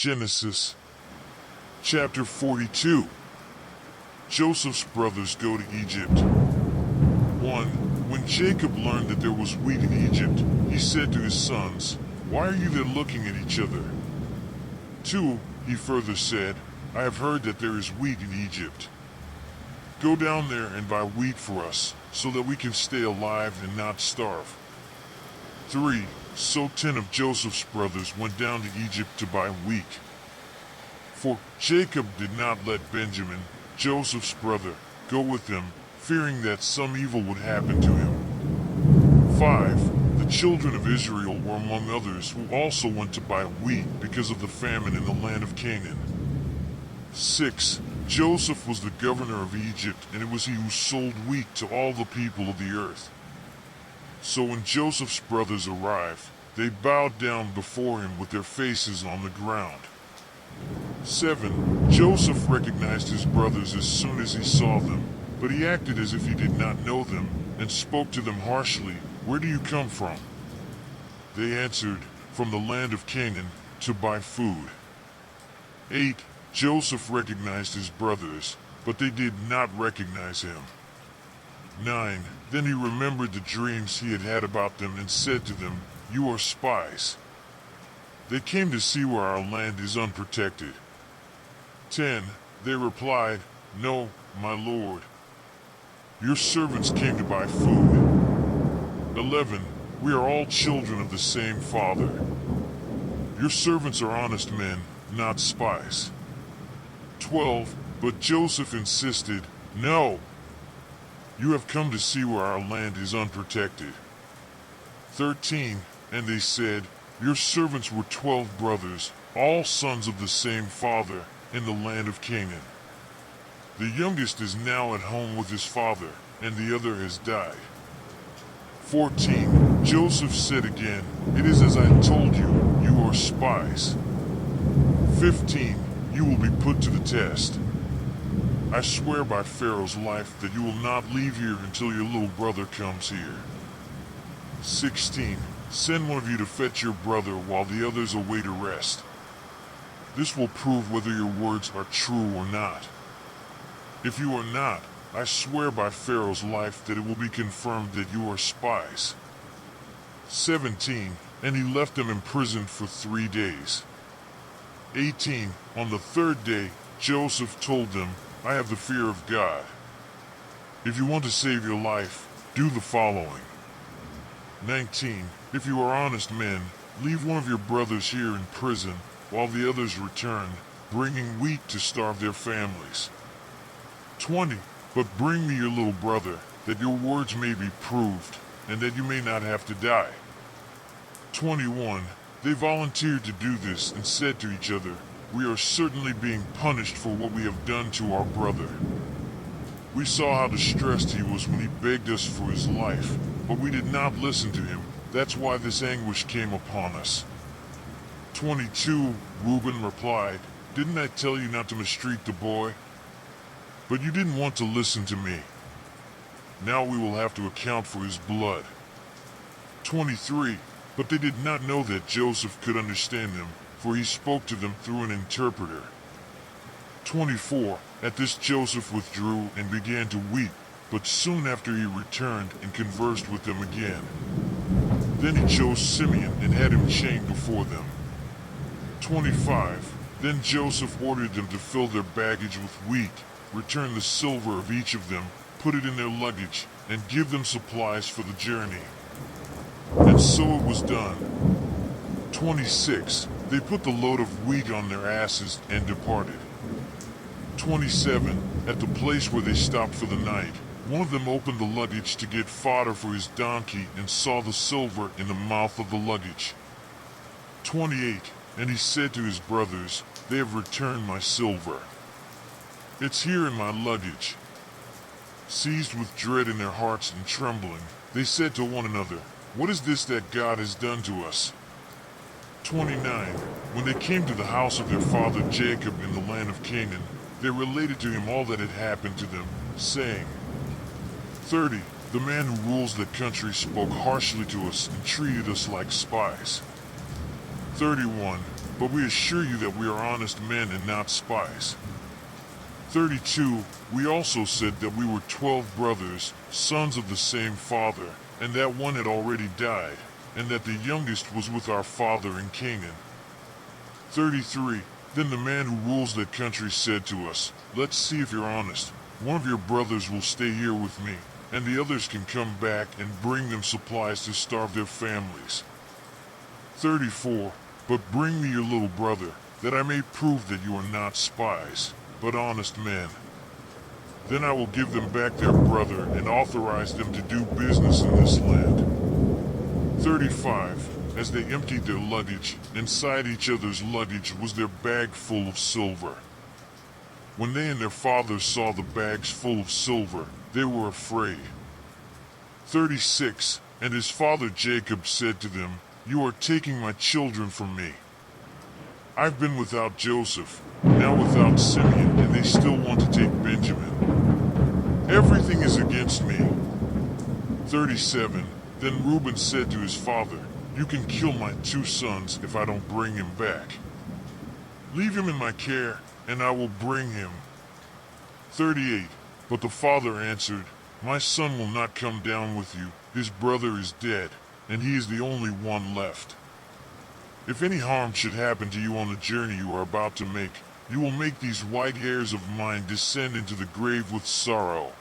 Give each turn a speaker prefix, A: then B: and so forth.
A: Genesis chapter 42. Joseph's brothers go to Egypt. 1. When Jacob learned that there was wheat in Egypt, he said to his sons, "Why are you then looking at each other?" 2. He further said, "I have heard that there is wheat in Egypt. Go down there and buy wheat for us, so that we can stay alive and not starve." 3. So 10 of Joseph's brothers went down to Egypt to buy wheat. For Jacob did not let Benjamin, Joseph's brother, go with him, fearing that some evil would happen to him. 5. The children of Israel were among others who also went to buy wheat because of the famine in the land of Canaan. 6. Joseph was the governor of Egypt, and it was he who sold wheat to all the people of the earth. So when Joseph's brothers arrived, they bowed down before him with their faces on the ground. 7. Joseph recognized his brothers as soon as he saw them, but he acted as if he did not know them, and spoke to them harshly, "Where do you come from?" They answered, "From the land of Canaan, to buy food." 8. Joseph recognized his brothers, but they did not recognize him. 9. Then he remembered the dreams he had had about them and said to them, "You are spies." They came to see where our land is unprotected. 10. They replied, "No, my lord. Your servants came to buy food." 11. We are all children of the same father. Your servants are honest men, not spies. 12. But Joseph insisted, "No. You have come to see where our land is unprotected." 13. And they said, "Your servants were 12 brothers, all sons of the same father, in the land of Canaan. The youngest is now at home with his father, and the other has died." 14. Joseph said again, "It is as I told you, you are spies." 15. You will be put to the test. I swear by Pharaoh's life that you will not leave here until your little brother comes here. 16. Send one of you to fetch your brother while the others await arrest. This will prove whether your words are true or not. If you are not, I swear by Pharaoh's life that it will be confirmed that you are spies. 17. And he left them imprisoned for 3 days. 18. On the 3rd day, Joseph told them, "I have the fear of God. If you want to save your life, do the following." 19. If you are honest men, leave one of your brothers here in prison while the others return, bringing wheat to starve their families. 20. But bring me your little brother, that your words may be proved, and that you may not have to die. 21. They volunteered to do this and said to each other, "We are certainly being punished for what we have done to our brother. We saw how distressed he was when he begged us for his life, but we did not listen to him. That's why this anguish came upon us." 22. Reuben replied, "Didn't I tell you not to mistreat the boy? But you didn't want to listen to me. Now we will have to account for his blood." 23. But they did not know that Joseph could understand them, for he spoke to them through an interpreter. 24. At this Joseph withdrew and began to weep, but soon after he returned and conversed with them again. Then he chose Simeon and had him chained before them. 25. Then Joseph ordered them to fill their baggage with wheat, return the silver of each of them, put it in their luggage, and give them supplies for the journey. And so it was done. 26. They put the load of wheat on their asses and departed. 27. At the place where they stopped for the night, one of them opened the luggage to get fodder for his donkey and saw the silver in the mouth of the luggage. 28. And he said to his brothers, "They have returned my silver. It's here in my luggage." Seized with dread in their hearts and trembling, they said to one another, "What is this that God has done to us?" 29. When they came to the house of their father Jacob in the land of Canaan, they related to him all that had happened to them, saying, 30. The man who rules the country spoke harshly to us and treated us like spies. 31. but we assure you that we are honest men and not spies. 32. We also said that we were 12 brothers, sons of the same father, and that one had already died, and that the youngest was with our father in Canaan. 33. Then the man who rules that country said to us, "Let's see if you're honest. One of your brothers will stay here with me, and the others can come back and bring them supplies to starve their families." 34. But bring me your little brother, that I may prove that you are not spies, but honest men. Then I will give them back their brother and authorize them to do business in this land. 35. As they emptied their luggage, inside each other's luggage was their bag full of silver. When they and their father saw the bags full of silver, they were afraid. 36. And his father Jacob said to them, "You are taking my children from me. I've been without Joseph, now without Simeon, and they still want to take Benjamin. Everything is against me." 37. Then Reuben said to his father, "You can kill my 2 sons if I don't bring him back. Leave him in my care, and I will bring him." 38. But the father answered, "My son will not come down with you. His brother is dead, and he is the only one left. If any harm should happen to you on the journey you are about to make, you will make these white hairs of mine descend into the grave with sorrow."